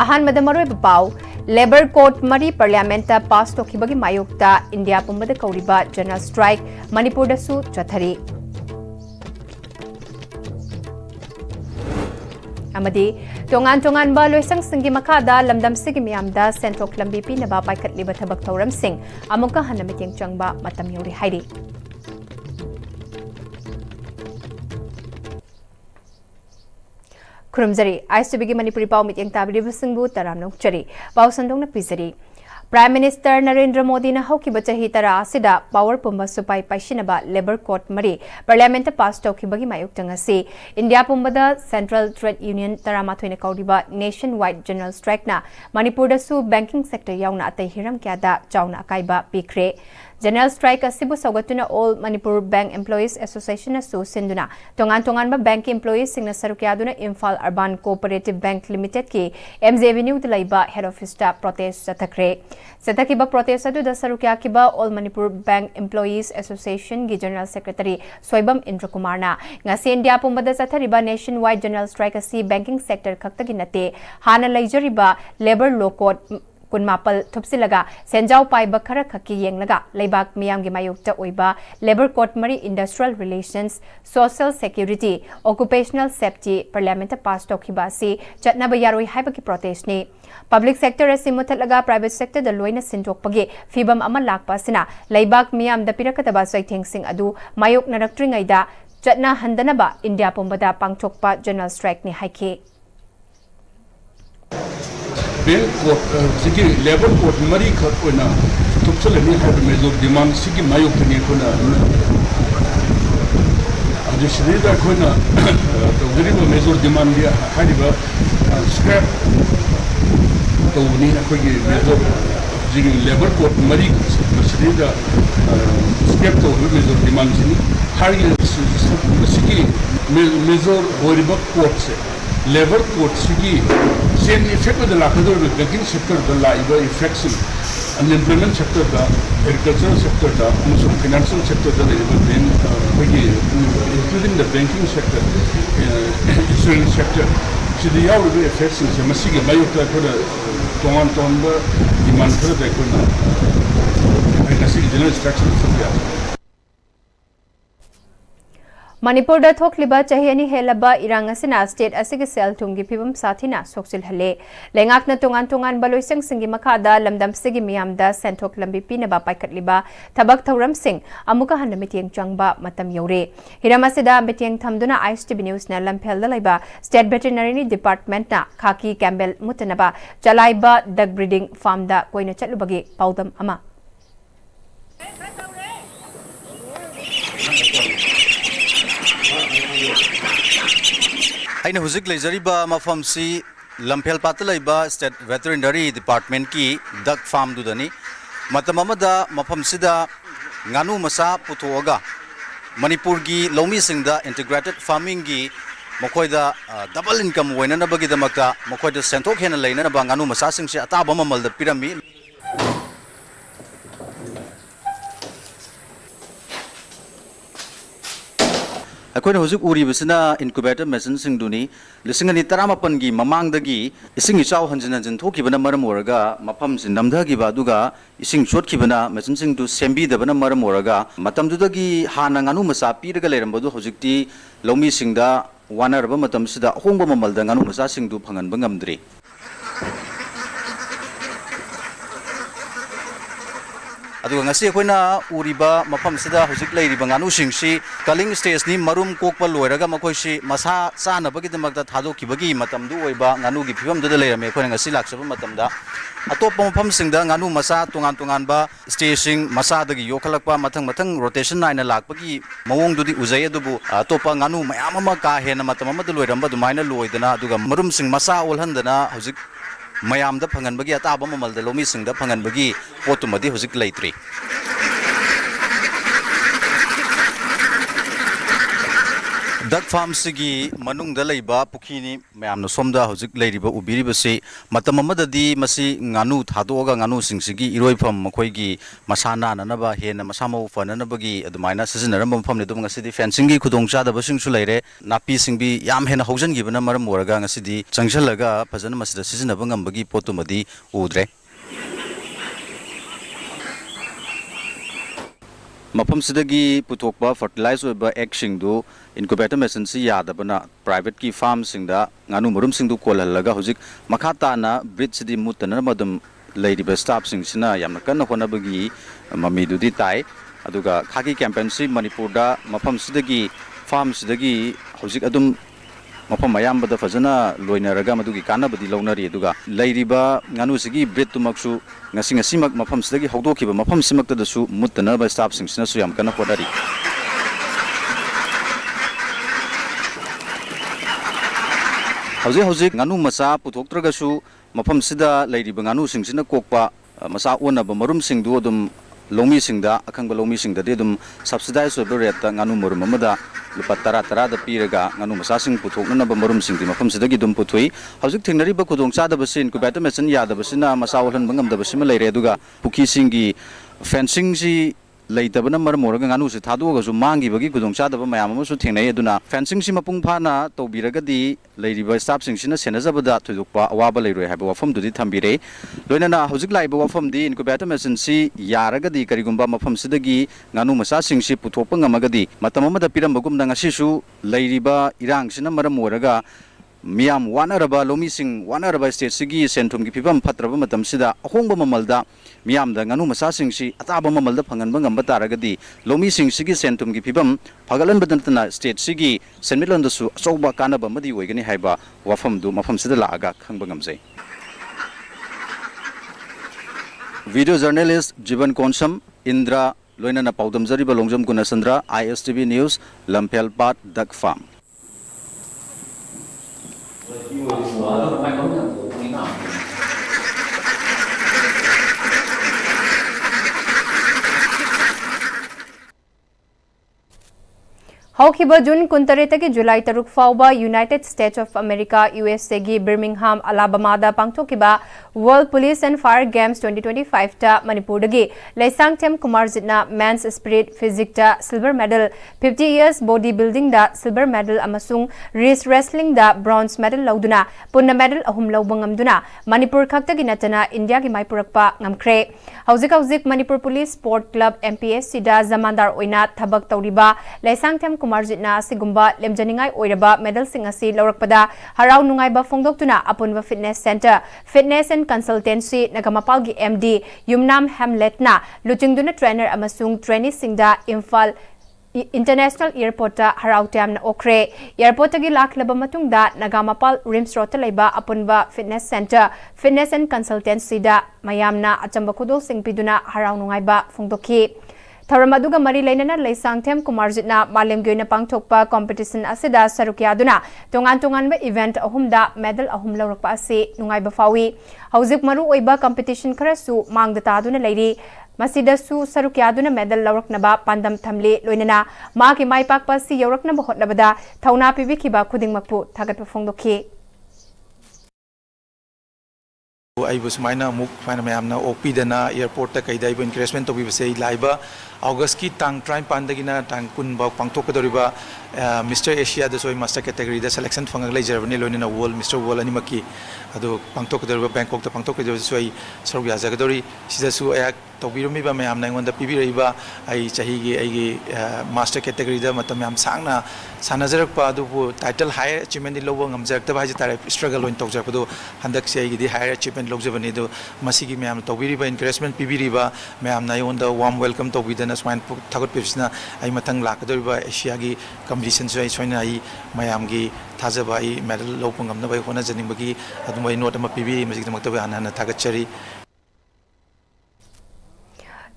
अहानमद मरोय पाव labour code मरी पार्लियामेंट पास तोखिबगी मायोक्ता इंडिया पुंबद कौरिबा जनरल स्ट्राइक मणिपुर दसु चथरी अमदी तोंगान तोंगान लोइसंग सिंगी मखादा लमदम सिगी मियामदा सेंट्रोक लंबी पीनबा पाइखटलिबा थबक थौरम सिंग अमुका हन्ना मितेंग चंगबा मतम योरी हाइरी खुरमजरी आईएसटीवी मणिपुरी पाव मितेंग ताबिरिबा सिंगबु तराम नौचरी पाव संदोंगना पिजरी प्राइम मिनिस्टर नरेंद्र मोदी ने हौकिबा चही तरा असिदा पावर पुंबा सुपाई पाइसिनबा लेबर कोड मरी पार्लियामेंट पास तौखिबगी मायोक्तंग असि इंडिया पुंबदा सेंट्रल ट्रेड यूनियन तरामाथोइना कौरिबा नेशन वाइड जनरल स्ट्राइकना मणिपुरदसु बैंकिंग सेक्टर याउना अतै हिरम क्यादा चाउना अकाइबा पिख्रे जनरल स्ट्राइक असिबु सौगतुना all Manipur bank employees association असु सिंदुना तोंगान तोंगान बैंक एम्प्लॉयज सिंगना सरुक्यादुना Imphal urban cooperative bank limited की एमजे एवेन्यू दलाइबा हेड ऑफिस ता प्रोटेस्ट चथख्रे सतकिबा प्रोटेस्ट अदुदा सरुक्याकिबा all Manipur bank employees association की जनरल सेक्रेटरी सोइबम इंद्र कुमारना ngasi इंडिया पुंबदा चथरिबा नेशन वाइड जनरल स्ट्राइक असि बैंकिंग सेक्टर खक्तगी नते हाना लैजरिबा लेबर लॉ कोड कुनमापल थुपसिलगा सेंजाव पाइबा खरा खक्की येंगलगा लेबाक मियामगी मायोक्ता ओइबा लेबर कोड मरी industrial relations social security occupational safety parliament pass तौखिबा असि चटनाबा यारोइ हाइबकी प्रोटेस्ट ने पब्लिक सेक्टर असि मुथलगा प्राइवेट सेक्टर द लोइना सिंथोकपगे फिबम अमा लाकपासिना लेबाक मियामदा पिरकतबा सैथेंगसिंग अदु मायोक नरक्ट्रिंगैदा चटना हंदनबा इंडिया पुंबदा पांगथोकपा जनरल स्ट्राइक ने हाइखे लेबर कोड मरी खना तुपसलनी है मेजर डिमांड सिगी मायोक्तनी कोना अदिशरीदा कोना तौगरिबा मेजर डिमांड दिया हारिबा स्क्रैप तौनी अखोगी मेजर जिगी लेबर कोड मरी सरीदा स्क्रैप तौगरिबा मेजर डिमांड सिनी हारि सिगी मेजर होरिबा कोड से लेबर कोड सिगी same effect with the lackador banking sector the live effects unemployment sector the agricultural sector the financial sector the including the banking sector insurance sector so the all the effects is masigi mayota ko toman tomba demand ko da ko na masigi general structure for Manipur थोक्लिबा चहेनी हेलबा इरांग असिना state असिगे cell थुंगी फिबम साथिना सोक्सिल हले लेंगाकना तोंगान तोंगान बलोइसंग सिंगी मखादा लमदम सिगी मियामदा सेंथोक लंबी पीनबा पाइखटलिबा थबक थौरम सिंग अमुका हन meeting चंगबा मतम you're Hiram असिदा meeting थमदुना ISTV news ना लंफेल दलाइबा स्टेट वेटरनरी डिपार्टमेंट ना खाकी कैम्बेल मुतनबा चलाइबा डग ब्रीडिंग फार्म दा कोइना चलुबगी पाउदम अमा अने हुजिक लेजरीबा मफम सी लंफेल पातलाइबा स्टेट वेटरनरी डिपार्टमेंट की डक फार्म दुदनी मतम अमदा मफम सिदा गानु मसा पुथोगा मणिपुर की लौमी सिंगदा इंटीग्रेटेड फार्मिंग की मखोयदा डबल इनकम वैननबगी दमकता मखोयदा सेंथोक हेन लेननबा गानु मसा सिंग से अताब ममलदा पिरमी अखोयना हुजुक उरिबसिना इनक्यूबेटर मेसिन सिंगदुनी लिसिंगनि तरामपनगी ममांगदगी इसिंग इचाव हंजन हंजन थोकिबना मरम ओरगा मफम सिन नमधगिबा दुगा इसिंग शोटखिबना मेसिन सिंगदु सेंबीदबना मरम ओरगा मतमदुदगी हाना गानु मसा पीरगा लेरमबदु हुजुक्ति लौमी सिंगदा वानरबा मतमसिदा होंगबा ममलदा गानु मसा सिंगदु फंगनबा ngamdri अदुगा ngasi अखोइना उरिबा मफम सिदा हुजिक लेरिबा गानु सिंगसी कलिंग स्टेज नि मरुम कोकपा लोयरगा मखोइसी मसा चानबगी दमकता थादोखिबगी मतमदु ओइबा गानु गी फिबम दुदा लेरमे अखोइना ngasi लाक्सबा मतमदा अतोप मफम सिंगदा गानु मसा तोंगान तोंगानबा स्टेजिंग मसा दगी योखलकपा मथंग मथंग रोटेशन नाइना लाकपगी मवोंग दुदी उजय अदुबु अतोपा गानु मयाम अमा का हेना मतम अमद लोयरंबा दुमाइना लोयदना अदुगा मरुम सिंग मसा ओलहंदना हुजिक मयामदा फंगनबगी अताब ममलदा लोमी सिंगदा फंगनबगी पोतुमदी हुजिक लेत्रि Duck farm sigi manung da leiba pukhini mayam no somda hojik leiriba ubiriba se matam amadadi masi nganu thadoga nganu singsigi iroifam makhoi masana nanaba hena masamo fananabagi adumaina sizinaramba mafam ledum ngasidi fencing gi khudongcha da basing su leire napi singbi yam hena haujan gibana maram moraga ngasidi changshalaga phajana masida sizinaba ngambagi potumadi udre Mapam sidagi putokba fertilize oiba egg singdu incubator machine si yadabana private ki farm singda nganu murum singdu kolhalaga hojik makhata na breed sidi mutana madum leidiba staff singsina yamna kanna honabagi mamidudi tai aduga khaki campaign si manipur da mapam sidagi farm sidagi hojik adum mapam mayam bada fajana loinaraga madugi kanabadi launari aduga leiriba nganu sigi breed tumaksu ngasi mak mapam sidagi hawdokiba mapam simakta dasu mutana ba staff singsina su yam kana hodari hojik nganu masa puthoktragasu mapam sida leiriba nganu singsina kokpa masa onaba marum singdu adum lomi singda akhangba lomi singda de dum subsidize over rate ta nganu murum amada lupa tara da piraga nganu masa sing puthokna ba marum singdi mafam sidagi dum puthui hojik thingnari ba khudong cha da basin incubator machine ya da basina masa olhan bangam da basima leire aduga pukhi singi fencing si leitabana maram moraga nganu si thaduga su mangi bagi khudong cha da ba mayam amu su thingnai aduna fencing si mapung phana tobiraga di leiriba staff sing sina senajabada thudukpa awaba leiroi haba wafam dudi thambire loinana hojik laiba wafam di incubator machine si yaraga di karigumba mafam sidagi nganu masa sing si puthokpa ngamagadi matam amada pirambagum da ngasisu leiriba irang sina maram moraga Miam wanaraba lomi sing wanaraba state sigi centrum gi pibam phatraba matam sida ahongba mamalda miam da nganu masa sing si ataba mamalda phangan bangam bataragadi lomi sing sigi centrum gi pibam phagalan badantana state sigi senmitlon da su achouba kanaba madi oigani haiba wafam du mafam sida laaga khangba ngamjai video journalist Jiban Konsam Indra loinana paudam jariba longjam Gunasandra Pm-Istv news Lamphel Pat Duck Farm Hawkiba June Kuntaretaki July Taruk Fauba United States of America USA gi Birmingham Alabama da Pangtokiba World Police and Fire Games 2025 ta Manipur dagi Laisang Tem Kumar Jitna Men's Spirit Physics ta silver medal 50 years bodybuilding da silver medal amasung wrist wrestling da bronze medal lauduna punna medal ahum laubangamduna Manipur khaktagi natana India gi maipurakpa ngamkre hauzik Manipur Police Sport Club MPSC da zamandar oina thabak tawriba Laisang Tem Kumarjitna Sigumba Lemjaningai Oiraba medal singasi Laurakpada Harau Nungaiba Fongdoktuna Apunva Fitness Center Fitness and Consultancy Nagamapalgi MD Yumnam Hamletna Luchingduna Trainer Amasung Trainee Singda Imphal International Airport ta Harau Tamna Okre Airport gi laklaba matungda Nagamapal Rims Road laiba Apunba Fitness Center Fitness and Consultancy da Mayamna Achamba Kudol Singpiduna Harau Nungaiba Fongdokhi Tharamaduga Mari Lainana Laisang Tem Kumarjitna Malem Gyoina Pangthokpa competition asida sarukyaduna tongan ba event ahumda medal ahum laurakpa ase nungaiba fawi hauzik maru oiba competition kharasu mangda taduna leiri masidasu sarukyaduna medal lauraknaba pandam thamle loinana magi maipakpa si yauraknaba hotnabada thauna pibikhiba khudingmakpu thagatpa fongdokhi I was minor move final mayamna opidana airport ta kaida ibo encouragement to be say laiba August ki tang try pandagina tang kun ba pangthokadoriba Mr Asia the soy master category the selection fangang lai Germany loinina world Mr World animaki adu pangthokadoriba Bangkok ta pangthokadoriba soy sorgya jagadori sida su ayak tobirumi ba mayamna ngonda pibiraiba ai chahi gi ai gi master category da matam yam sangna sanajarak pa adu title higher achievement di lobo ngamjak ta bhaji tare struggle loin tokjak padu handak se ai gi di higher achievement lobjabani do masigi mayam tobiriba encouragement pibiriba mayamna yonda warm welcome tobidana swain thagot pipsna ai matang lakadoriba Asia gi competition so ai soina ai mayam gi thajaba ai medal lopangam na bai hona janingbagi adumai note ama pibiri masigi damakta ba anana thagachari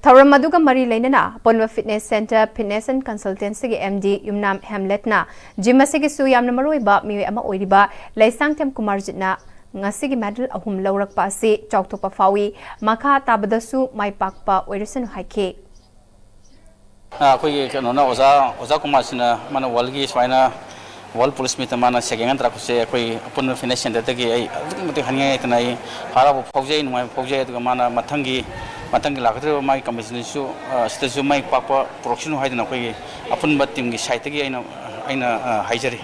Tharamaduga Mari Lainana Ponwa Fitness Center Fitness and Consultancy gi MD Yumnam Hamletna Jimasigi su yamna maroiba miwe ama oiriba Laisang Tem Kumarjitna ngasigi medal ahum laurakpa ase chawthokpa fawi makha tabadasu maipakpa oirisen haike ꯑꯩꯈꯣꯏꯒꯤ ꯀꯩꯅꯣꯅ ꯑꯣꯖꯥ ꯀꯨꯃꯥꯔꯁꯤꯅ ꯃꯥꯅ ꯋꯥꯔꯜꯒꯤ ꯁꯨꯃꯥꯏꯅ World Police Meet mana segengan terakhir aku apun finish yang datang ai mesti hanya itu nai harap faujai numai faujai itu mana matanggi lakukan tu mai competition itu setelah mai papa production hai tu nak apun bat tim site lagi aina hajari.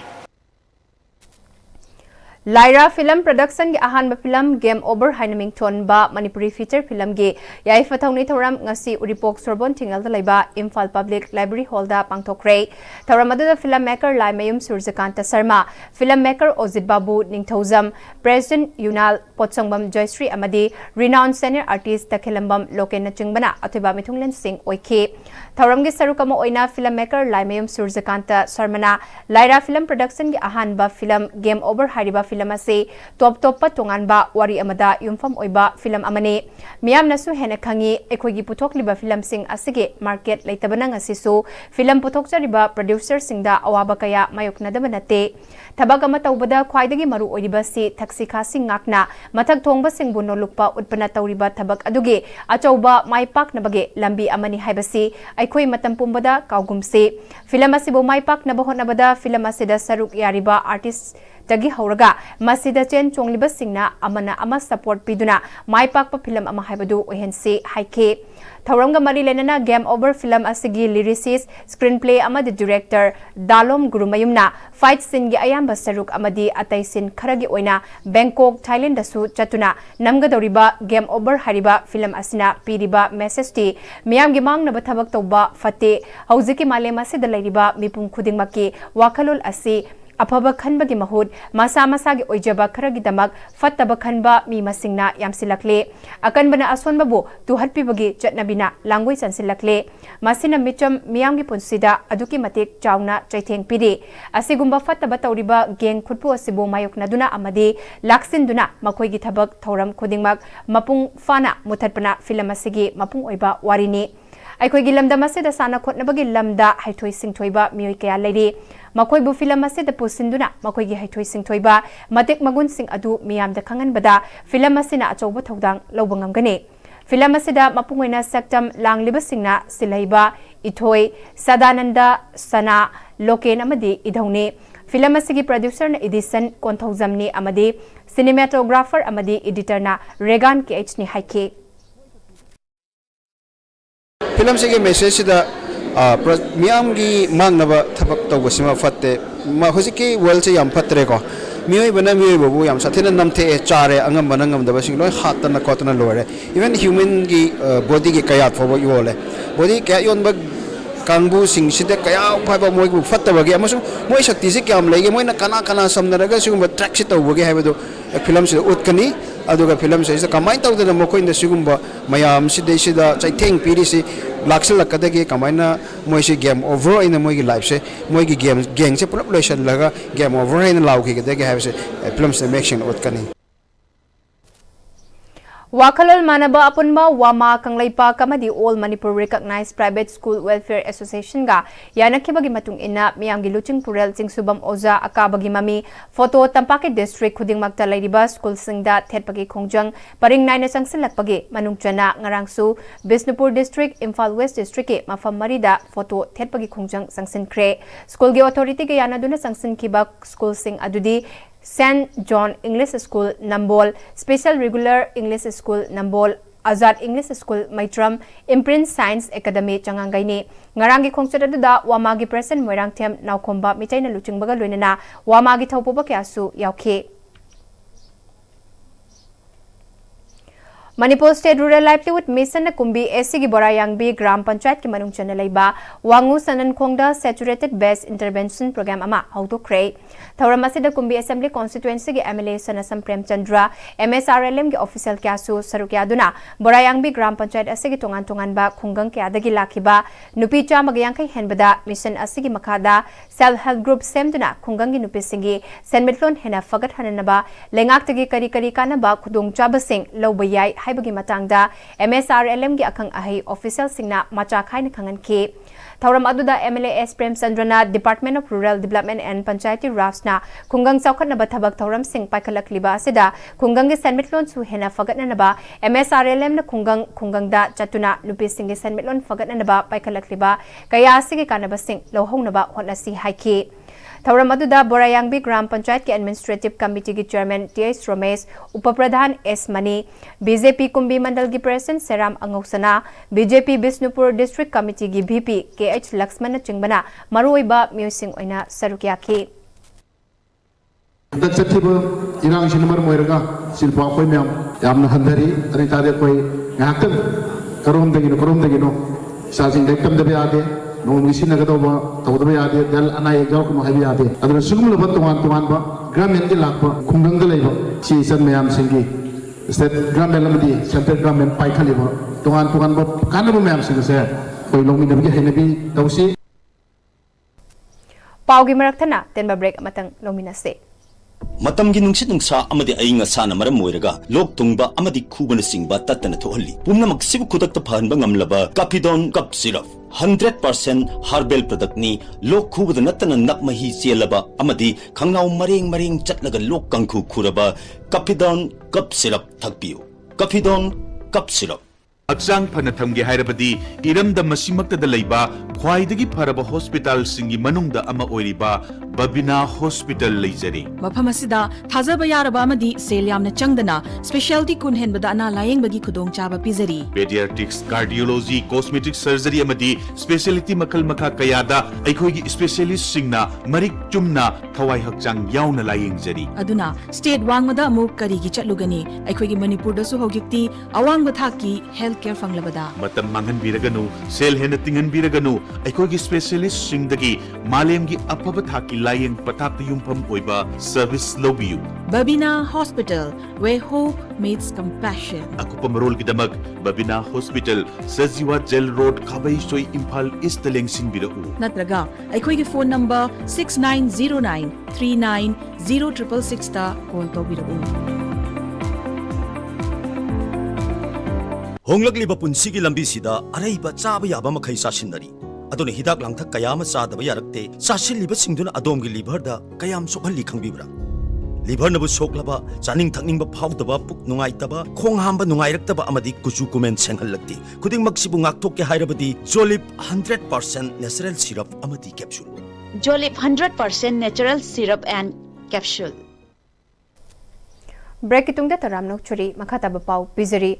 Lyra Film Production gi ahan ba film Game Over Hainaming Tonba Manipuri feature film gi yai fathauni thoram ngasi Uripok Sorbon Tingal da laiba Imphal Public Library Hall da pangthokre thoram adu filmmaker Lai Mayum Surjakanta Sharma filmmaker Ozit Babu Ningthauzam President Yunal Potsangbam Joysri amadi renowned senior artist Takhelambam Loken Chingbana athiba Mithunglen Singh oike thoram gi sarukama oina filmmaker Lai Mayum Surjakanta Sharmana Lyra Film Production gi ahan ba film Game Over hariba film ase top patungan ba wari amada yumfam oiba film amane miam nasu hena khangi ekhogi puthok liba film sing asige market leitabana ngasisu film puthok chariba producer singda awaba kaya mayokna dabanate thabak ama tawbada khwaidagi maru oiba si thaksi khasi ngakna mathak thongba singbu no lukpa utpana tawriba thabak aduge achauba maipak nabage lambi amani haibasi aikhoi matam pumbada kaugumse film asibo maipak nabahon nabada film asida saruk yariba artist Dagi Hauraga, Masida Chen Chongliba Singna, Amana Ama support Piduna, Mai Pakpa film Ama Habadu, Ohense, Haike. Tauranga Marilenana Game Over film Asigi lyricist, screenplay Ama the director, Dalom Gurumayumna, fight scene gi Ayamba Saruk Amadi Atay Sin Karagi Oina, Bangkok, Thailand Dasu Chatuna, Namga Doriba, Game Over Hariba, film Asina, Piriba, Message T, Miam Gimang Nabatabak Toba, Fate, Hauziki Male Masida Lariba, Mipum Kuding Maki, Wakalul Asi, Apaba khanba gi mahud masa gi oijaba kharagi damak fattaba khanba mi masingna yamsilakle akan bana aswan babu tu hatpi bagi chatnabina langoi chansilakle masina micham miyam gi punsida aduki matek chauna chaitheng pidi asigumba fattaba tawriba geng khutpu asibu mayokna duna amade laksin duna makoi gi thabak thoram khudingmak mapung fana muthatpana film asigi mapung oiba warini Aikoi gi lamda masida sana khotnabagi lamda haithoi singthoiba mioi kaya leiri makoi bu film masida pusinduna makoi gi haithoi singthoiba matek magun sing adu miyamda khanganbada film masina achouba thodang lobangam gane film masida mapungoina saktam langliba singna silaiba ithoi sadananda sana loken amadi idhaune film asigi producer na edition konthauzamni amadi cinematographer amadi editor na Regan KH ni haike film से message da मियाम की मांगनब थबक तौबसिमा फत्ते हजिकी world से याम फत्तरे को मियोय बना मियोय बबु याम साथेना नमथे चारे अंगम बना ngam sing loi hatana kotana lore even human की body की kaya फोबो योले body kaya yon ba kangbu sing sida kaya phaiba moi bu fattaba ge amasung moi shakti se kyam lege moi na kana samnaraga sigumba track se tawbage haibado film se utkani aduga film se kamai tawdana mokoi na sigumba mayam si deisida chaitheng piri si laksil lakadagi kamaina moi se game over in moi gi life se moi gi game gang se population laga game over in law ki gedege have se film se action utkani Wakalal Manaba Apunba Wama Kanglaipa Kamadi All Manipur Recognized Private School Welfare Association ga Yanakibagi Matung Ina Miamgi Luching Purel Sing Subam Oza Akabagi Mami Photo Tampake District Kuding Magta Laiba School Singda Thetpagi Khongjang Paring Naina Sangsilakpagi Manungchana Ngarangsu Bisnupur District Imphal West District ke Mafam Marida Photo Thetpagi Khongjang Sangsin Kre School ge authority ge Yanaduna Sangsin Kiba School Sing Adudi St. John English School Nambol, Special Regular English School Nambol, Azad English School Maitram, Imprint Science Academy Changangaini, Ngarangi Kongsadada, Wamagi Present Moirang Tem, Naukomba, Mitaina Luching Bagalunana, Wamagi Taupoba Kiasu, Yauke. Manipur State Rural Livelihood Mission na kumbi SC gi Borayangbi Gram Panchayat ki manung chana laiba Wangu Sanan Khongda Saturated Base Intervention Program ama haudokre Thauram asida kumbi Assembly Constituency gi MLA Sanasam Premchandra MSRLM gi official kyasu sarukya duna Borayangbi Gram Panchayat asigi tongan ba khunggang kya dagi lakhiba nupi cha magyangkai henbada mission asigi makada self help group semduna khunggang gi nupi singi senmitlon hena fagat hananaba lengak tagi kari kana ba khudung chabasing lobayai haibagi matangda MSRLM gi akhang ahi official singna macha khaina khangan ke Thauram aduda MLAS Prem Sandrana Department of Rural Development and Panchayati Rafsna Khungang Saukhat naba thabak Thauram Singh Paikalak liba asida Khungang gi Sanmitlon su hena fagatna naba MSRLM na Khungang da chatuna nupi singh gi Sanmitlon fagatna naba Paikalak liba kaya asigi kanaba Singh lohong naba hotnasi haike Thauram aduda Borayangbi Gram Panchayat ki Administrative Committee ki Chairman T.S. Ramesh, Upapradhan S. Mani, BJP Kumbi Mandal ki President Seram Angausana, BJP Bisnupur District Committee ki VP K.H. Laxmana Chingbana, Maruiba Musing Oina Sarukyaki. Chathiba irang sinamar moiraga silpa koi myam yamna handari ani tade koi ngakam karom dagino sasing dekam dabe ade no misi naga doba tawdabe ade dal anai gaw ko habi ade adra sugum labat tuan ba gram endi lakba khungdang dalaiba si san myam singi state gram elamdi central gram pai khaliba tuan ba kana ba myam singi se koi longmi nabi henabi tawsi Paugi Maraktana tenba break matang longmina se Matamgi nungsit nungsa amadi ayinga sana maram moiraga lok tungba amadi khubana singba tatana thohalli pumna maksibu khudakta phanba ngamlaba Capidon cup syrup 100% herbal product ni lok khubada natana nakmahi chelaba amadi khangnau mareng chatlaga lok kangkhu khuraba Capidon cup syrup thakpiu Capidon cup syrup Aksang panathamge hairabadi iramda masimakta da leiba khwaidagi pharaba hospital singi manungda ama oiriba Babina Hospital leijari mafam asida thajaba yaraba amadi sel yamna changdana specialty kun henbada ana layeng bagi khudong chaba pizari pediatrics cardiology cosmetic surgery amadi specialty makal makha kayada aikhogi specialist singna marik chumna thawai hakchang yauna layeng jari aduna state wangmada amu karigi chatlugani aikhogi manipur da su hogikti awangba thaki healthcare fanglabada matam mangan biraganu sel hena tingan biraganu aikhogi specialist singdagi malemgi apaba thaki layeng patak yumpham oiba service lobiu Babina Hospital where hope meets compassion akupa marol gidamak Babina Hospital Sajiwa Jail Road Khabai Soi Imphal East Lengsing birau natraga aikhogi phone number 6909390666 ta call tawbirau Honglakliba punsigi lambi sida araiba chaba yaba makhai sasinari adone hidak langthak kayama chadaba yarakte sasilliba singduna adomgi liver da kayam sokhalli khangbibra liver nabu soklaba chaning thakningba phawdaba puk nungaitaba khong hamba nungairaktaba amadi kuchu kumen senghallakti khuding maksibu ngakthok ke hairabadi Jolip 100% natural syrup amadi capsule Jolip 100% natural syrup and capsule Break itung da taram nok churi makata ba pau pizari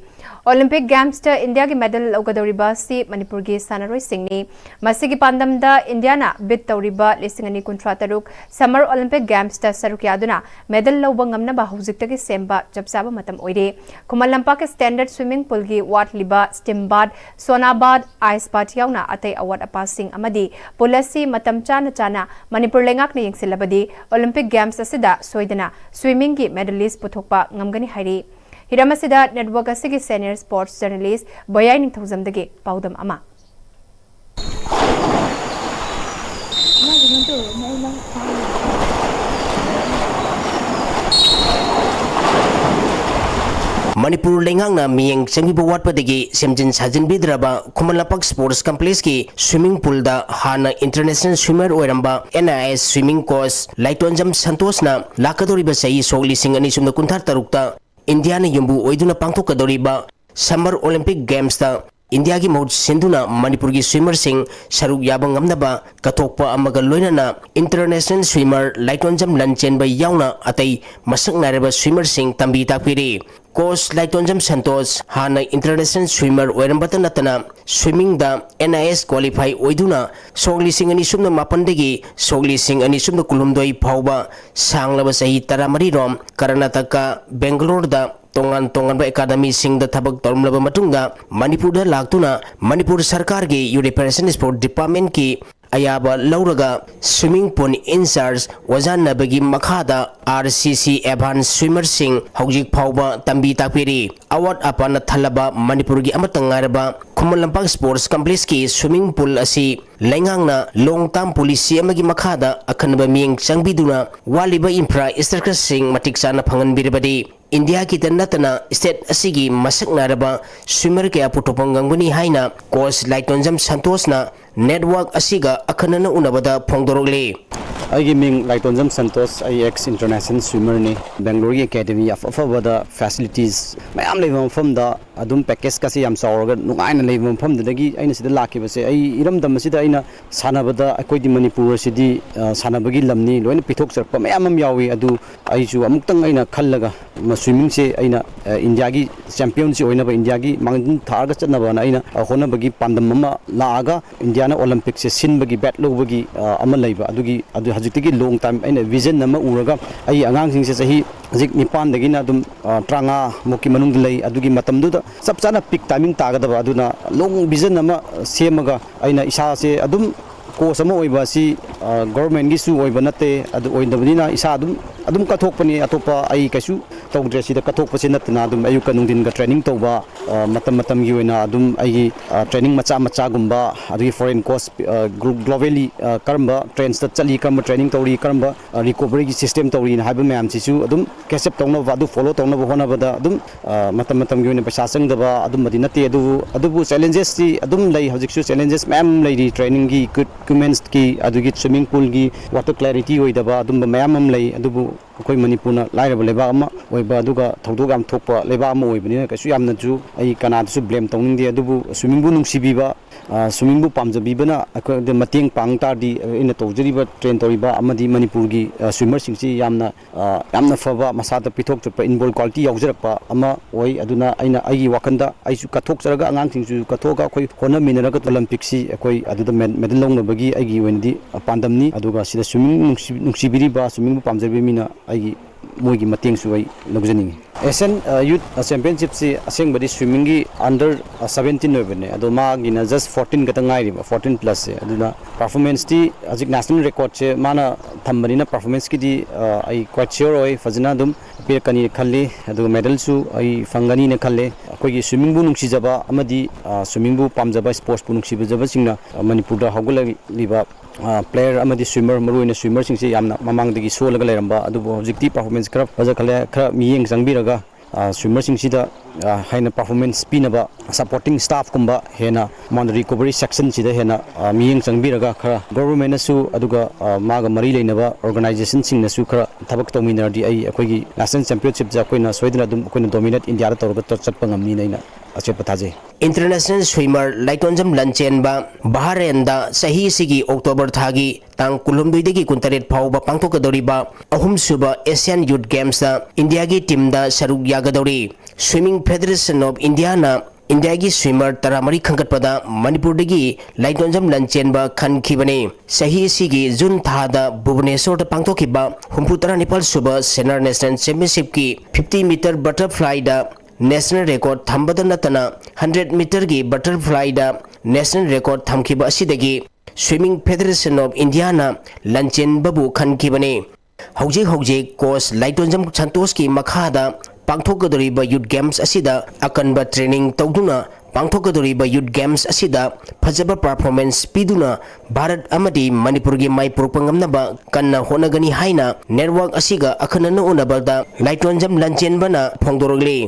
Olympic Games ta India ki medal logadoriba si Manipur gi sanaroi singni masigi pandam da Indiana bit tawriba lisingani kuntra taruk Summer Olympic Games ta sarukyaduna medal loba ngamna ba hujik ta ki semba japsaba matam oire Kumal lampa ke standard swimming pool gi wat liba stimbad sonabad ice bat yauna atai award apasing amadi polasi matam chana Manipur lengak na yengsilabadi Olympic Games asida soidana swimming gi medalist puthok ngamgani hairi hiramasida network asigi senior sports journalist Boyai Ningthozamdagi paudam ama Manipur lengangna miyeng changiba watpadagi semjin sajin bidraba Kumalapak Sports Complex ki swimming pool da hana international swimmer oiramba NIS swimming coach Laitonjam Santos na lakadoriba sayi sogli singani sumna kunthar tarukta India na yumbu oiduna pangthokadoriba Summer Olympic Games da India ki mahut sinduna Manipur ki swimmer sing saruk yabang ngamnaba katokpa amaga loinana international swimmer Laitonjam Lanchenba yauna atai masak nareba swimmer sing tambi takpiri Coach Laitonjam Santos hana international swimmer oirambata natana swimming da NIS qualify oiduna sogli sing ani sumna mapandagi sogli sing ani sumna kulumdoi phauba sanglaba sahi taramari rom Karnataka Bangalore da tongan academy sing da thabak tormlaba matungda Manipur da laktuna Manipur sarkar gi Reparation Sport Department ki ayaba lauraga swimming pool in charge wazan nabagi makhada RCC advanced swimmer sing hojik phauba tambi takpiri award apana thalaba Manipur gi amatangaraba Kumalampak Sports Complex ki swimming pool asi lengangna long term policy amagi makhada akhanba miyeng changbiduna waliba infrastructure sing matiksana phangan birabadi India ki tanatana state asigi masak naraba swimmer ke aputopang ganguni haina coach Laitonjam Santos na network asiga akhanana unabada phongdorokli ꯑꯩꯒꯤ ꯃꯤꯡ ꯂꯥꯏꯇꯣꯟꯖꯝ ꯁꯟꯇꯣꯁ ꯑꯩ X international ꯁ꯭ꯋꯤꯃꯔꯅꯤ ꯕꯦꯡꯒ꯭ꯂꯣꯔꯒꯤ academy ꯑꯐꯕꯗ facilities ꯃꯌꯥꯝ ꯂꯩꯕ ꯃꯐꯝꯗ ꯑꯗꯨꯝ ꯄꯦꯀꯦꯖꯀꯁꯦ ꯌꯥꯝ ꯆꯥꯎꯔꯒ ꯅꯨꯡꯉꯥꯏꯅ ꯂꯩꯕ ꯃꯐꯝꯗꯨꯗꯒꯤ ꯑꯩꯅ ꯁꯤꯗ ꯂꯥꯛꯈꯤꯕꯁꯦ ꯑꯩ ꯏꯔꯝꯗꯝ ꯑꯁꯤꯗ ꯑꯩꯅ ꯁꯥꯟꯅꯕꯗ ꯑꯩꯈꯣꯏꯗꯤ ꯃꯅꯤꯄꯨꯔ ꯑꯁꯤꯗꯤ ꯁꯥꯟꯅꯕꯒꯤ ꯂꯝꯅꯤ ꯂꯣꯏꯅ ꯄꯤꯊꯣꯛꯆꯔꯛꯄ ꯃꯌꯥꯝ ꯑꯃ ꯌꯥꯎꯏ ꯑꯗꯨ ꯑꯩꯁꯨ ꯑꯃꯨꯛꯇꯪ ꯑꯩꯅ ꯈꯜꯂꯒ ꯁ꯭ꯋꯤꯃꯤꯡꯁꯦ ꯑꯩꯅ ꯏꯟꯗꯤꯌꯥꯒꯤ ꯆꯦꯝꯄꯤꯌꯟꯁꯤ ꯑꯣꯏꯅꯕ ꯏꯟꯗꯤꯌꯥꯒꯤ ꯃꯥꯡꯖꯤꯜ ꯊꯥꯔꯒ ꯆꯠꯅꯕꯅ ꯑꯩꯅ ꯍꯣꯠꯅꯕꯒꯤ ꯄꯥꯟꯗꯝ ꯑꯃ ꯂꯥꯛꯑꯒ ꯏꯟꯗꯤꯌꯥꯅ ꯑꯣꯂꯝꯄꯤꯛꯁꯦ ꯁꯤꯟꯕꯒꯤ ꯕꯦꯠ ꯂꯧꯕꯒꯤ ꯑꯃ ꯂꯩꯕ ꯑꯗꯨ ꯍꯧꯖꯤꯛꯇꯒꯤ ꯂꯣꯡ ꯇꯥꯏꯝ ꯑꯩꯅ ꯚꯤꯖꯟ ꯑꯃ ꯎꯔꯒ ꯑꯩ ꯑꯉꯥꯡꯁꯤꯡꯁꯦ ꯆꯍꯤ ꯍꯧꯖꯤꯛ 9ꯗꯒꯤꯅ ꯑꯗꯨꯝ 35 ꯃꯨꯛꯀꯤ ꯃꯅꯨꯡꯗ ꯂꯩ ꯑꯗꯨꯒꯤ ꯃꯇꯝꯗꯨꯗ ꯆꯞ ꯆꯥꯅ ꯄꯤꯛ ꯇꯥꯏꯃꯤꯡ ꯇꯥꯒꯗꯕ ꯑꯗꯨꯅ ꯂꯣꯡ ꯚꯤꯖꯟ ꯑꯃ ꯁꯦꯝꯃꯒ ꯑꯩꯅ ꯏꯁꯥꯁꯦ ꯑꯗꯨꯝ ꯀꯣꯆ ꯑꯃ ꯑꯣꯏꯕ ꯑꯁꯤ ꯒꯣꯔꯃꯦꯟꯒꯤꯁꯨ ꯑꯣꯏꯕ ꯅꯠꯇꯦ ꯑꯗꯨ ꯑꯣꯏꯗꯕꯅꯤ나 ꯏꯁꯥ ꯑꯗꯨꯝ ꯀꯠꯊꯣꯛꯄꯅꯤ ꯑꯇꯣꯞꯄ ꯑꯩ ꯀꯩꯁꯨ ꯇꯧꯗ꯭ꯔꯦ ꯁꯤꯗ ꯀꯠꯊꯣꯛꯄꯁꯤ ꯅꯠꯇꯅ ꯑꯗꯨꯝ ꯑꯌꯨꯛꯀ ꯅꯨꯡꯊꯤꯟꯒ ꯇ꯭ꯔꯦꯅꯤꯡ ꯇꯧꯕ ꯃꯇꯝꯒꯤ ꯑꯣꯏꯅ ꯑꯗꯨꯝ ꯑꯩꯒꯤ ꯇ꯭ꯔꯦꯅꯤꯡ ꯃꯆꯥꯒꯨꯝꯕ ꯑꯗꯒꯤ ꯐꯣꯔꯦꯟ ꯀꯣꯆ ꯒ꯭ꯂꯣꯕꯦꯜꯂꯤ ꯀꯔꯝꯕ ꯇ꯭ꯔꯦꯟꯁꯇ ꯆꯠꯂꯤ ꯀꯔꯝꯕ ट्रेनिंग तौरी करम रिकवरी सिस्टम तौरी मैम से कैचअप तौनब फोलो तौनब होनबदा पैसा चंगदब नते चैलेंजेस हजिकसु चैलेंजेस मैम लेरी ट्रेनिंग की इक्विपमेंट्स की स्विमिंग पूल की वाटर क्लैरिटी होइदबा मैम अखोई मणिपुरना लाइरब लेबाक अमा ओइबा अदुगा थौदोक याम थोकपा लेबाक अमा ओइबनिना कैसु यामनाजु अई कनादसु ब्लेम तौनिंगदे अदुबु स्विमिंग बु नुंसिबिबा स्विमिंग बु पामजबिबना अखोदे मतेंग पांग तारदी इन तौजरिबा ट्रेन तौरिबा अमदि मणिपुर की स्विमर सिंगसि यामना फबा मसादा पिथोक चुपा इनबॉल क्वालिटी याउजरकपा अमा ओइ अदुना अइना अइगी वाखंदा अइसु कथोकचरगा आंगांसिंगसु कथोगा अखोई होनमिनरगा ओलंपिक्सि अखोई अदुदा मेडल लौनबगी अइगी वेनदि पांदमनि अदुगा सिदा स्विमिंग नुंसिबिरिबा स्विमिंग बु पामजबिमिना अइगी मोइगी मतेंगसु अइ लौजनिंगि एशियन यूथ चैंपियनशिप से असेंबदी स्विमिंग की अंडर 17 होबने अदो मागिना जस्ट 14 गत गाइरिबा 14 प्लस से अदुना परफॉर्मेंस दी अजिक नेशनल रिकॉर्ड से माना थंबनिना परफॉर्मेंस की दी आई क्वाइट श्योर ओय फजना दुम पेकनी खल्ली अदो मेडल सु आई फंगनी ने खल्ले अखोगी स्विमिंग बु नुंसिजबा अमदी स्विमिंग बु पामजबा स्पोर्ट्स बु नुंसिबजबा सिंगना मणिपुर दा हौगलिबा प्लेयर अमदी स्विमर मरुइना स्विमर सिंगसे यामना ममांगदगी सोलगा लेरंबा अदुबो हौजिकती परफॉर्मेंस खरा फजखले खरा मियेंग संगबिरगा स्विमर सिंगसिदा हाइना परफॉर्मेंस पीनबा सपोर्टिंग स्टाफ कुंबा हेना मन रिकवरी सेक्शन सिदा हेना मियेंग संगबिरगा खरा गवर्नमेंटसु अदुगा मागा मरी लेनबा ऑर्गेनाइजेशन सिंगनसु खरा थबक तौमिनरदी अई अखोगी नेशनल चैंपियनशिप जा कोइना सोइदना दुम कोइना डोमिनेट इंडिया दा तौरगा चटपा ngamni naina अचेप थाजे इंटरनेशनल स्विमर लाइटोंजम लंचेनबा बहारेंदा सही सिगी अक्टोबर थागी तांग कुलुमदुइदगी कुंतरेट फाउबा पांथोकदौरिबा अहुमसुबा एशियन यूथ गेम्स दा इंडिया की टीम दा सरुक यागदौरी स्विमिंग फेडरेशन ऑफ इंडिया ना इंडिया की स्विमर तरामरी खंगटपदा मणिपुरदगी लाइटोंजम लंचेनबा खनखिबने सही सिगी जून थादा भुवनेश्वर पांथोखिबा 69 सुबा सेनियर नेशनल चैंपियनशिप की 50 मीटर बटरफ्लाई दा नेशनल रिकॉर्ड थंबदा नतना 100 मीटर की बटरफ्लाई दा नेशनल रिकॉर्ड थमखिबा असिदगी स्विमिंग फेडरेशन ऑफ इंडिया ना लंचेन बबु खनखिबने हौजे कोच लाइटोंजम संतोष की मखादा पांथोकदोरिबा यूथ गेम्स असिदा अकनबा ट्रेनिंग तौदुना पांथोकदोरिबा यूथ गेम्स असिदा फजबा परफॉर्मेंस पीदुना भारत अमदी मणिपुर की माइपुरपंगमनबा कन्ना होनगनी हाइना नेटवर्क असिगा अखनन उनबदा लाइटोंजम लंचेनबना फोंदोरगली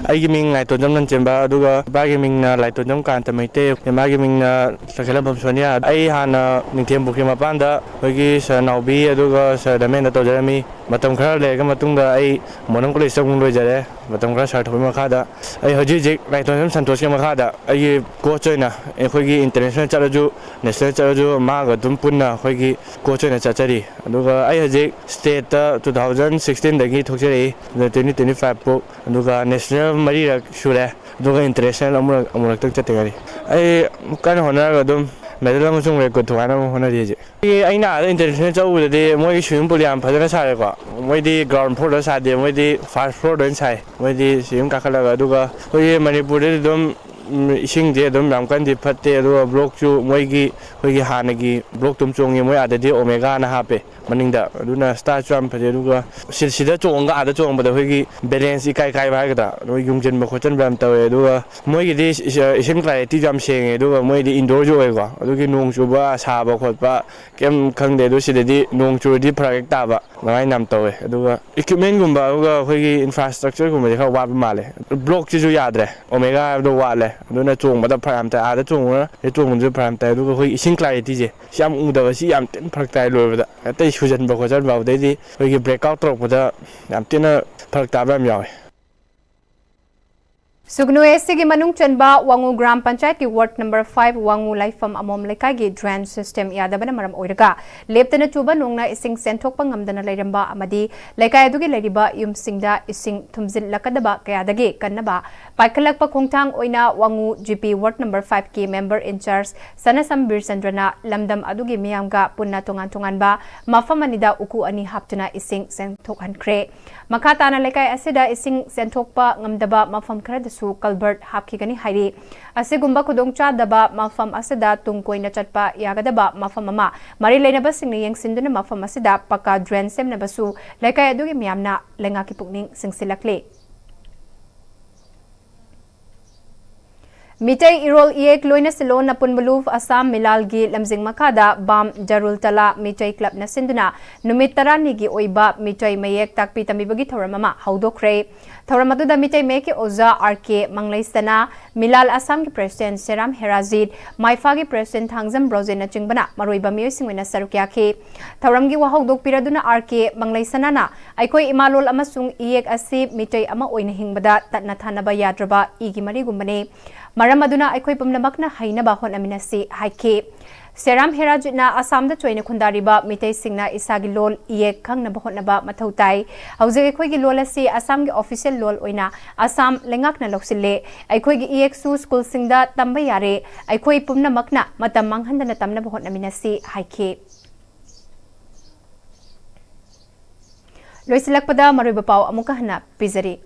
अगी मिंग लाइटोंजम लंचेनबा अदुगा बागी मिंगना लाइटोंजम कांत मैते मागी मिंगना सखला बमसोनिया आई हाना निथेम बुके मपांदा होगी सनाउबी अदुगा सदमेना तोजरमी मतम खरा लेगा मतुंगा आई मोनम कॉलेज तंग लोइजरे मतम खरा साथ होई मखादा आई हजिजिक लाइटोंजम संतोष के मखादा आई कोच ओइना अखोगी इंटरनेशनल चलजु नेशनल चलजु मागा दुम पुन्ना अखोगी कोच ओइना चचरी अदुगा आई हजिक स्टेट 2016 दगी थोकजरी 2025 पो अदुगा नेशनल मरी सुरे अदुगा इंटरनेशनल अमुरक तक चतेगरी आई कन होनरगा दुम मेडल अमसुंग रेकॉर्ड थोआना होनरी जे अइना इंटरनेशनल चौबदे मोई स्विमिंग पूल याम फजना सारेको मोइदी ग्राउंड फ्लोर दा सादे मोइदी फर्स्ट फ्लोर दा साइ मोइदी स्विमिंग काखलागा अदुगा होय मणिपुर दे दुम इसिंग जे दुम याम कांदि फते अदुगा ब्लॉक चु मोइगी होयगी हानगी ब्लॉक तुम चोंगे मोइ आदे ओमेगा ना हापे मनिंगदा अदुना स्टार चाम फजे अदुगा सिदा चोंगा आदा चोंबदा होयगी बैलेंस इकाई काई बागदा नोय युंजन मखोचन ब्याम तवे अदुगा मोइगी दि इसिंग क्लारिटी जाम सेंगे अदुगा मोइदी इंडोर जो होयगो अदुगी नोंग चुबा साबा खोटपा केम खंगदे अदु सिददी नोंग चुरदी फराक ताबा नगाई नाम तवे अदुगा इक्विपमेंट गुंबा अदुगा होयगी इंफ्रास्ट्रक्चर गुंबा खा वाब माले ब्लॉक चिजु याद्रे ओमेगा अदु वाले ꯑꯗꯨꯅ ꯆꯣꯡꯕꯗ ꯐꯔꯛ ꯌꯥꯝ ꯇꯥꯏ ꯑꯥꯗ ꯆꯣꯡꯕꯁꯨ ꯐꯔꯛ ꯌꯥꯝ ꯇꯥꯏ ꯑꯗꯨꯒ ꯑꯩꯈꯣꯏ ꯏꯁꯤꯡ ꯀ꯭ꯂꯥꯔꯤꯇꯤꯁꯦ ꯁꯤ ꯌꯥꯝ ꯎꯗꯕ ꯁꯤ ꯌꯥꯝ ꯊꯤꯅ ꯐꯔꯛ ꯇꯥꯏ ꯂꯣꯏꯕꯗ ꯑꯇꯩ ꯁꯨꯖꯟꯕ ꯈꯣꯠꯆꯟꯕ ꯑꯗꯩꯗꯤ ꯑꯩꯈꯣꯏꯒꯤ ꯕ꯭ꯔꯦꯛ ꯑꯥꯎꯠ ꯇꯧꯔꯛꯄꯗ ꯌꯥꯝ ꯊꯤꯅ ꯐꯔꯛ ꯇꯥꯕ ꯌꯥꯝ ꯌꯥꯎꯋꯦ Sugnu SC Manung Chanba Wangu Gram Panchayat ki Ward number 5 Wangu Laifam Amom Lekai gi drain system yadabana maram oiraga leptana chuba nongna ising senthokpa ngamdana leiramba amadi lekai adugi leiriba yumsingda ising thumjil lakadaba kayadagi kannaba paikalakpa khongthang oina Wangu GP Ward number 5 ki member in charge Sanasam Bir Chandrana lamdam adugi miyamga punna tongan tonganba mafam anida uku ani haptuna ising senthokhankre makhatana lekai asida ising senthokpa ngamdaba mafam khara su Kalbert hapkigani hairi asigumba kudongcha daba mafam asida tungkoina chatpa yagadaba mafam ama mari leinaba singni yengsinduna mafam asida paka drain semnabasu lekai adugi miyamna lenga ki pukning singsilakle Mitai Irol Iek Loina Silon Napun Muluf Assam Milalgi Lamjing Makada Bam Jarul Tala Mitai Club na Sinduna Numit Tarani gi Oiba Mitai Mayek Takpi Tamibagi Thoramama Haudokre Thoramatuda Mitai Meki Oza RK Manglaisana Milal Assam ki President Seram Herazid Maifa ki President Hangzam Brozena Chingbana Maroiba Mio Singwena Sarukyaki Thoramgi Wahaudok Piraduna RK Manglaisana na Aikoi Imalol Amasung Iek Asi Mitai Ama Oina Hingbada Tatna Thanaba Yadraba Igi Mari Gumbane Maram aduna aikoi pumnamakna hainaba honaminasi haike Seram Herajitna Assamda choina khundariba mitai singna isagi lol iye khangna bahotnaba mathautai hauze aikoi gi lol asi Assam gi official lol oina Assam lengakna loksille aikoi gi iye su school singda tamba yare aikoi pumnamakna matam manghandana tamna bahotnaminasi haike Loisilakpada maruba pau amuka hana pizari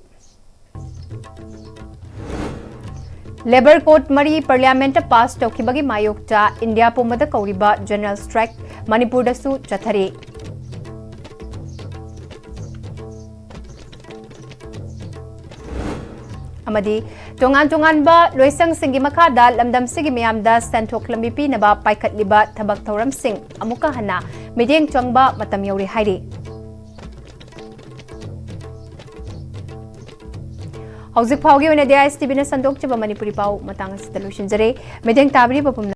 Labor Court Mari Parliament pass Tokibagi Mayokta India Pumada Kauriba General Strike Manipur Dasu Chathari Amadi Tongan ba Loisang Singi Makada Lamdam Sigi Miamda Santok Lambipi Naba Paikat Liba Tabak Tauram Singh Amuka Hana Mideng Changba Matam Yauri Hairi Hauzik Paugi when a day I Stibina Sandok Chiba Manipuri Pau Matang Solution Jare, Medeng Tabri Papum.